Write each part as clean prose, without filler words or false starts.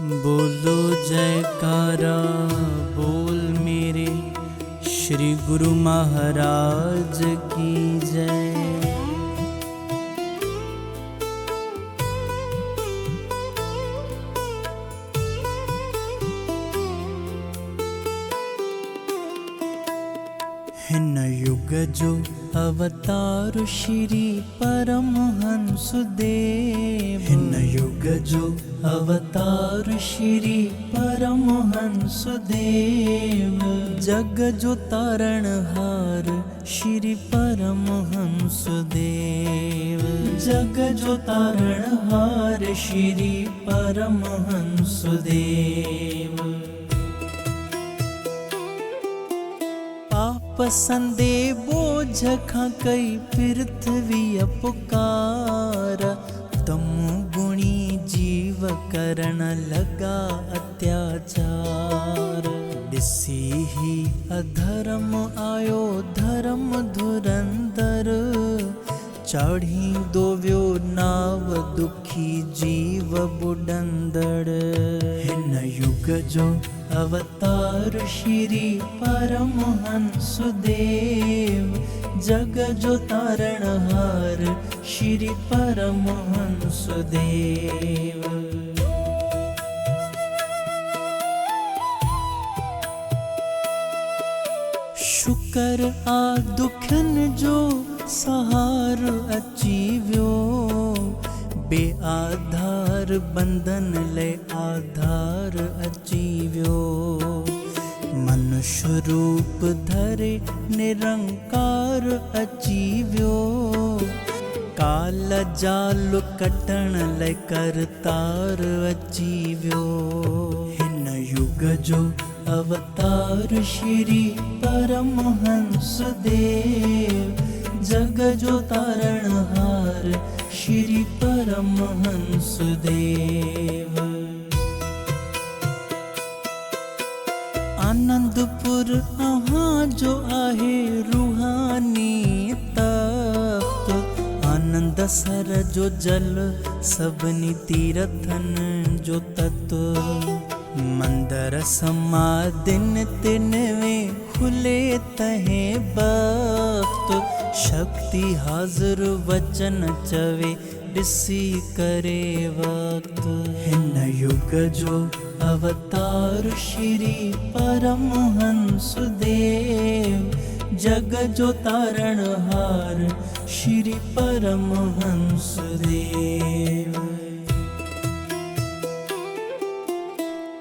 बोलो जयकारा बोल मेरे श्री गुरु महाराज की जय। हिन युग जो अवतार श्री परमहंस देव। हिन युग जो अवतार श्री परमहंस देव। जग जो तारणहार श्री परमहंस देव। जग जो तारणहार श्री परमहंस देव। पाप संदे बोझ खां कई पृथ्वी पुकार। तमु गुणी जीव करण लगा अत्याचार। दिसी ही अधर्म आयो धर्म धुरंधर। चढ़ी दोव्यो नाव दुखी जीव बुडंदड़। हिन युग जो अवतार श्री परमहंस देव। जग जो तारणहार श्री परमहंस देव। शुकर आ दुखन जो सहार अचीव्यो। बेआधार बंधन ले आधार अचीव्यो। मनुष्य रूप धरे निरंकार अचीव्यो। काल जाल कटण ले करतार अचीव्यो। हिन युग जो अवतार श्री परमहंस देव। जग जो तारणहार श्री परमहंस देव। आनंदपुर अहाँ जो आहे रूहानी तख्त। आनंद सर जो जल सबनी तीरथन जो तत्व। मंदर समादिन तिनवे खुले तहे बख्त। शक्ति हाजिर वचन चवे ॾिसी करे वक्त। हिन युग जो अवतार श्री परमहंस देव। जग जो तारणहार श्री परमहंस देव।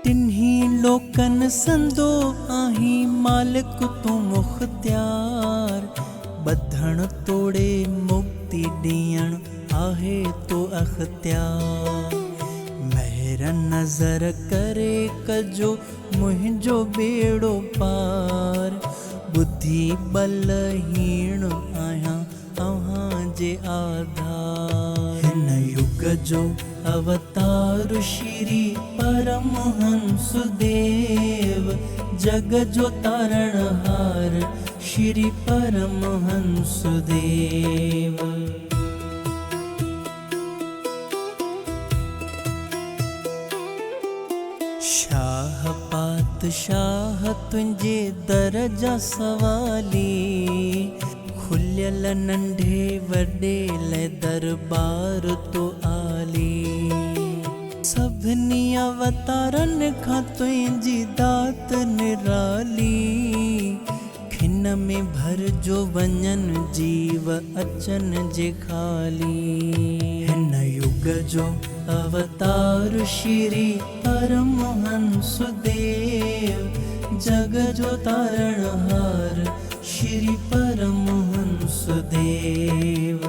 तिन्ही लोकन संदो आही मालिक तू मुख्तियार। बधण तोड़े मुक्ति ॾियण आहे तो अख्तियार। महर नज़र करे कजो मुंहिंजो बेड़ो पार। बुद्धि बलहीन आहियां अव्हां जे आधार। हिन युग जो अवतार श्री परमहंस देव। जग जो तारणहार श्री परमहंस देव। शाह पातशाह तुंहिंजे दर जा सवाली। खुलियल नंढे वॾे ले दरबार तो आली। सभिनी अवतारन खां तुंहिंजी दात निराली। खिन में भर जो वञन जीव अचन जे खाली। हिन युग जो अवतार श्री परमहंस देव। जग जो तारणहार श्री परमहंस देव।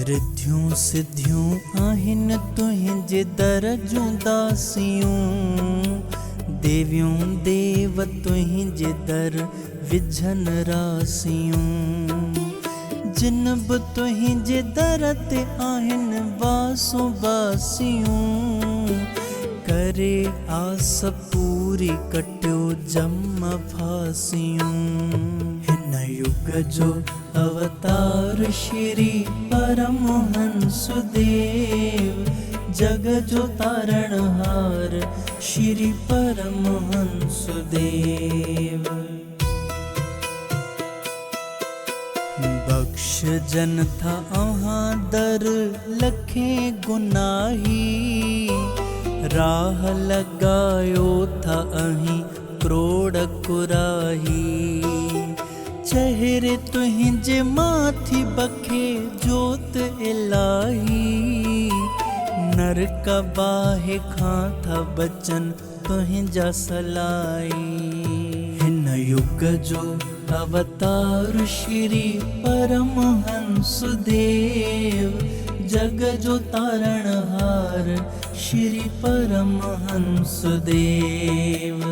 रिद्धियूं सिद्धियूं आहिन तुंहिंजे दर जूं दासियूं। देवियूं देव तुंहिंजे दर विझन रासियूं। जिन बि तुंहिंजे दर ते आहिन वासो बासियूं। करे आस पूरी कटियो जम फासियूं। हिन हिन युग जो अवतार श्री परमहंस देव, जग जो तारणहार श्री परमहंस देव। बख्श जन था अहाँ दर लखे गुनाही, राह लगायो था अहीं करोड़ कुराही। चेहरे तुहिंजे माथी बखे जोत इलाही, नरक बाहे खां था बचन तुहिंजा सलाई। हिन युग जो अवतार श्री परमहंस देव, जग जो तारणहार श्री परमहंस देव।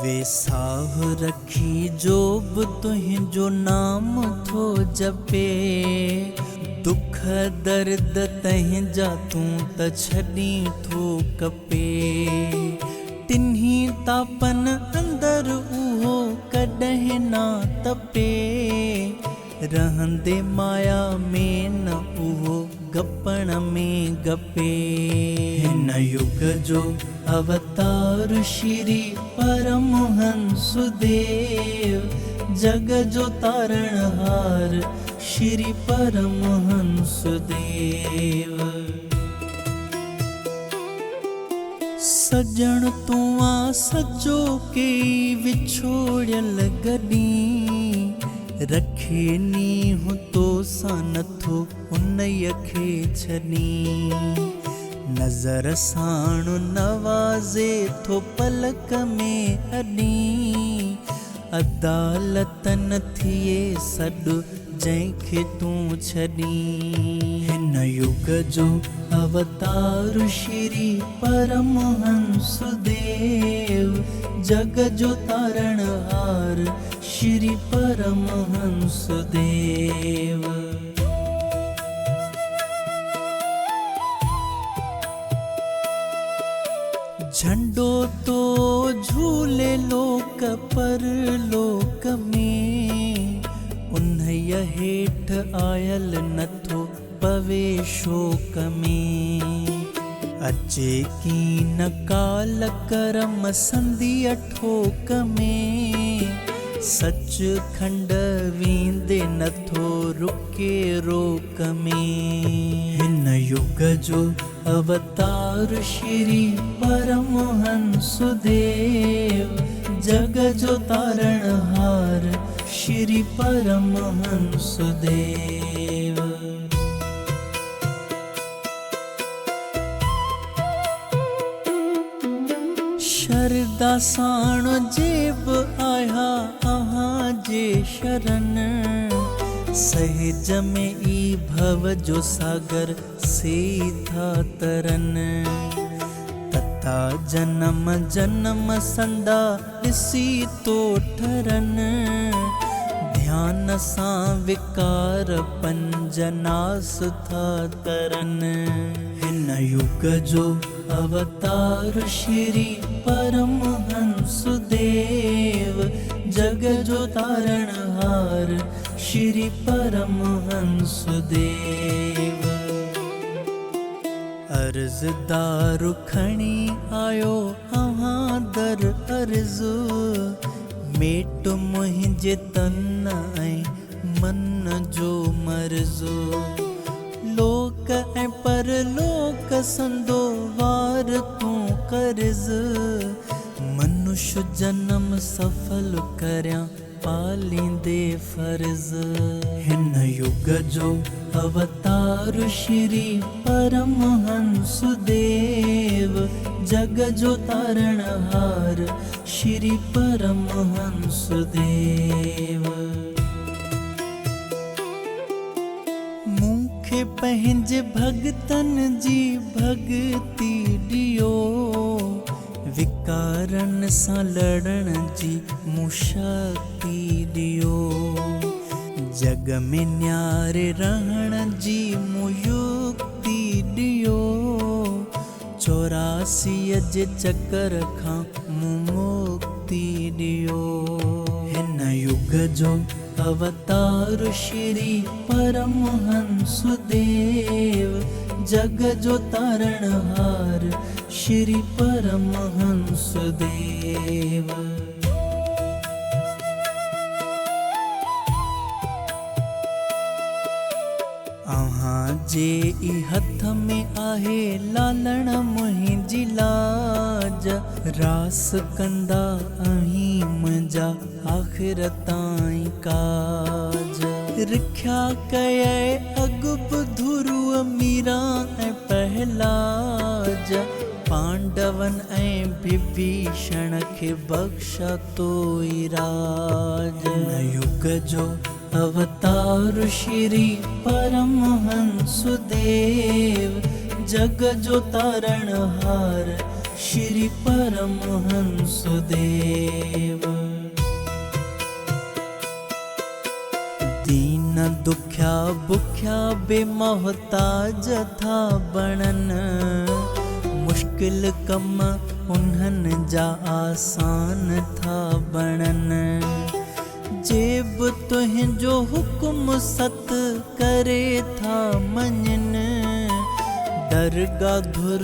वे साह रखी जोब तुहिंजो नाम थो जपे, दुख दर्द तहिंजा तूं त छॾी थो कपे। तिन्ही तापन अंदर उहो कॾहिं ना तपे, रहंदे माया में न उहो गपण में गपे। हिन युग जो अवतार श्री परमहंस देव, जग जो तारणहार श्री परमहंस देव। सजण तुआ सजो के विछोड़ियल गॾी, रखे नीहु तो सां नथो उन्हीअ खे छॾी। नज़र साण नवाज़े थो पलक में अॾी, अदालतन थिए सॾु जंहिंखे तूं छॾी। हिन युग जो अवतार श्री परमहंस देव, जग जो तारणहार श्री परमहंस देव। झंडो तो झूले लोक पर लोक में, उन्हीअ हेठ आयल नथो पवे शोक में। अचे कीन काल करम संधिय ठोक में, सच खंड वींदे नथो रुके रोक में। हिन युग जो अवतार श्री परमहंस देव, जग जो तारणहार श्री परमहंस देव। शरदा साण जेब आया अहाँ जे शरण, सहज में ई भव जो सागर सीधा तरन। तथा जन्म जन्म संदा ॾिसी तो ठरन, ध्यान सां विकार पंजनास था तरन। हिन युग जो अवतार श्री परमहंस देव, जग जो तारणहार श्री परमहंस देव। अर्ज़दार खणी आयो अहाँ दर अर्ज़, मेट मुंहिंजे तन ऐं मन जो मर्ज़। लोक ऐं परलोक संदो वार तूं कर्ज़, मनुष्य जन्म सफल कर्यां पालींदे फर्ज़। हिन युग जो अवतार श्री परमहंस देव, जग जो तारणहार श्री परमहंस देव। मूंखे पंहिंजे भगतन जी भगती ॾियो, विकारन सां लड़न जी मूं शक्ति ॾियो। जग में न्यारे रहण जी मूं युक्ति ॾियो, चौरासी जे चक्कर खां मुक्ति ॾियो। हिन युग जो अवतार श्री परमहंस देव, जग जो तारणहार श्री परमहंस देव। जे ई हथ में आहे लालण मुंहिंजी लाज, रास कंदा आहीं मुंहिंजा आख़िर ताईं काज। रिख्या कये अगुब ध्रुव मीरा ऐं पहलाज, पांडवन ऐं विभीषण खे बख्शा तोई राज। युग जो अवतार श्री परमहंस देव, जग जो तारणहार श्री परमहंस देव। दीन दुख्या बुख्या बेमोहताज था बणन, मुश्किल कम उन्हनि जा आसान था बणन। जेब तुंहिंजो हुकुम सत करे था मञन, दरगाह धुर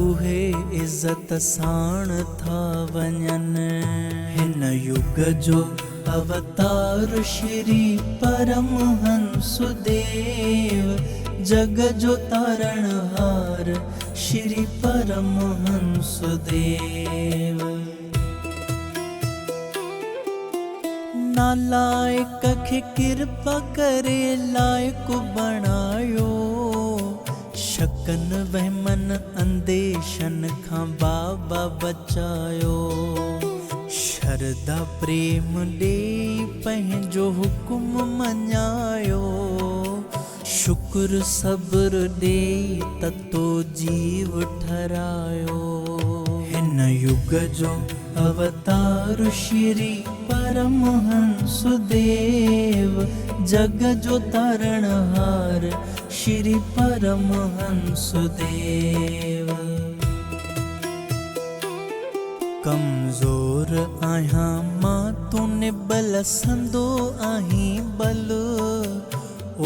उहे इज़त साण था वञन। हिन युग जो अवतार श्री परमहंस देव, जग जो तारणहार श्री परमहंस देव। नालायक खे कृपा करे लायक बणायो, शकन वहमन अंदेशन खां बाबा बचायो। शरदा प्रेम ॾेई पंहिंजो हुकुम मञायो, शुक्र सब्र ॾेई ततो जीव ठहरायो। हिन युग जो अवतार श्री परमहंस देव, जग जो तारणहार श्री परमहंस देव। कमज़ोर आहियां मां तूने बल संदो आहीं बल,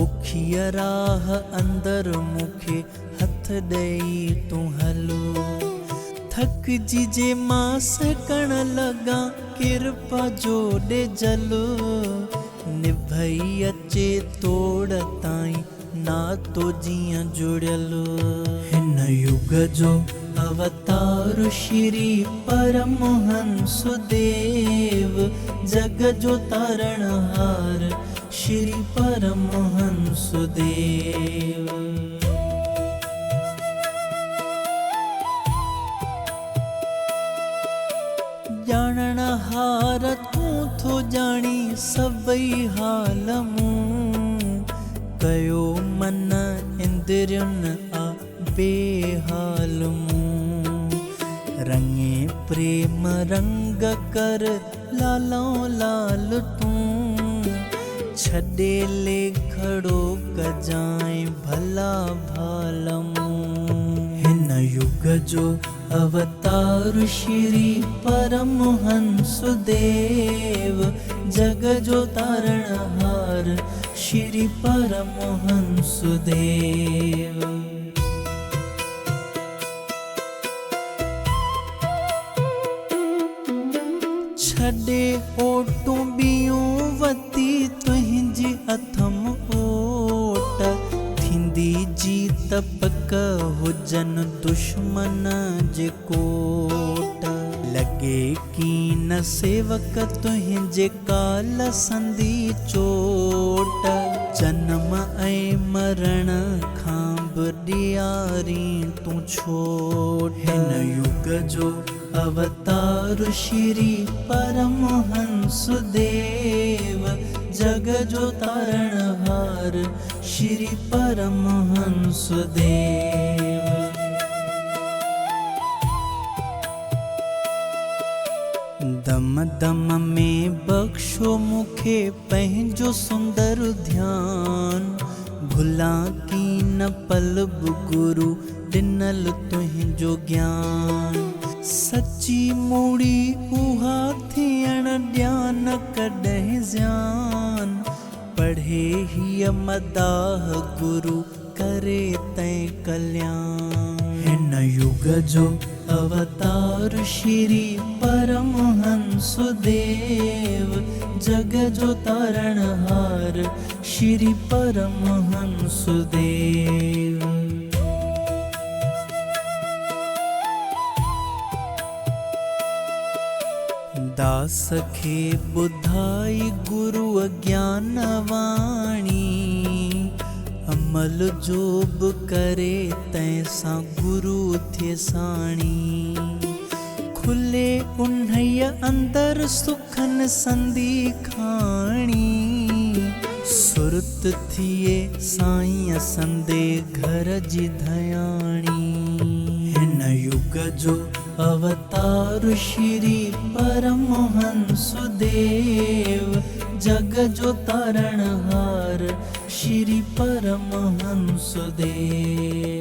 ओखिय राह अंदर मूंखे हथ ॾेई तूं हल। थक जी जे मां सकण लॻा कृपा जोड़े जल, निभई अचे तोड़ ताईं नातो जीअं जुड़ियल। हिन युग जो अवतार श्री परमहंस देव, जग जो तारणहार श्री परमहंस देव। ॼाणण हार तूं थो ॼाणी सभई हाल मूं, कयो मन इंद्रियुनि आ बेहाल मूं। रंगे प्रेम रंग कर लालो लाल तूं, छॾे लेखड़ो कजाएं भला भाल मूं। हिन युग जो अवतार श्री परमहंस देव, जग जो तारणहार श्री परमहंस देव। छॾे ओटूं ॿियूं वती तुंहिंजी अथम ओट, थींदी जीत पक हुजन दुश्मन जे कोट। लॻे कीन सेवक तुंहिंजे काल संदी चोट, जन्म ऐं मरण खां बि ॾियारी तूं छोट। हिन युग जो अवतार श्री परमहंस देव, जग जो तारणहार श्री परमहंस देव। दम दम में बख्शो मूंखे पंहिंजो सुंदर ध्यान, भुला कीन न पलब गुरु ॾिनल तुंहिंजो ज्ञान। सची मूड़ी उहा थियण ॾियान कॾहिं ज़्यान। पढ़े हीअ मदाह गुरु करे तैं कल्याण। हिन युग जो अवतार श्री परमहंस देव, जग जो तारणहार श्री परमहंस देव। दास खे ॿुधाई गुरु अज्ञान वाणी, अमल जो बि करे तंहिंसां गुरु थिए साणी। खुले उन्हईअ अंदर सुखन संदी खाणी, सुरत थिए साईं संदे घर जी धयाणी। हिन युग जो अवतार श्री परमहंस देव, जग जो तारणहार श्री परमहंस देव।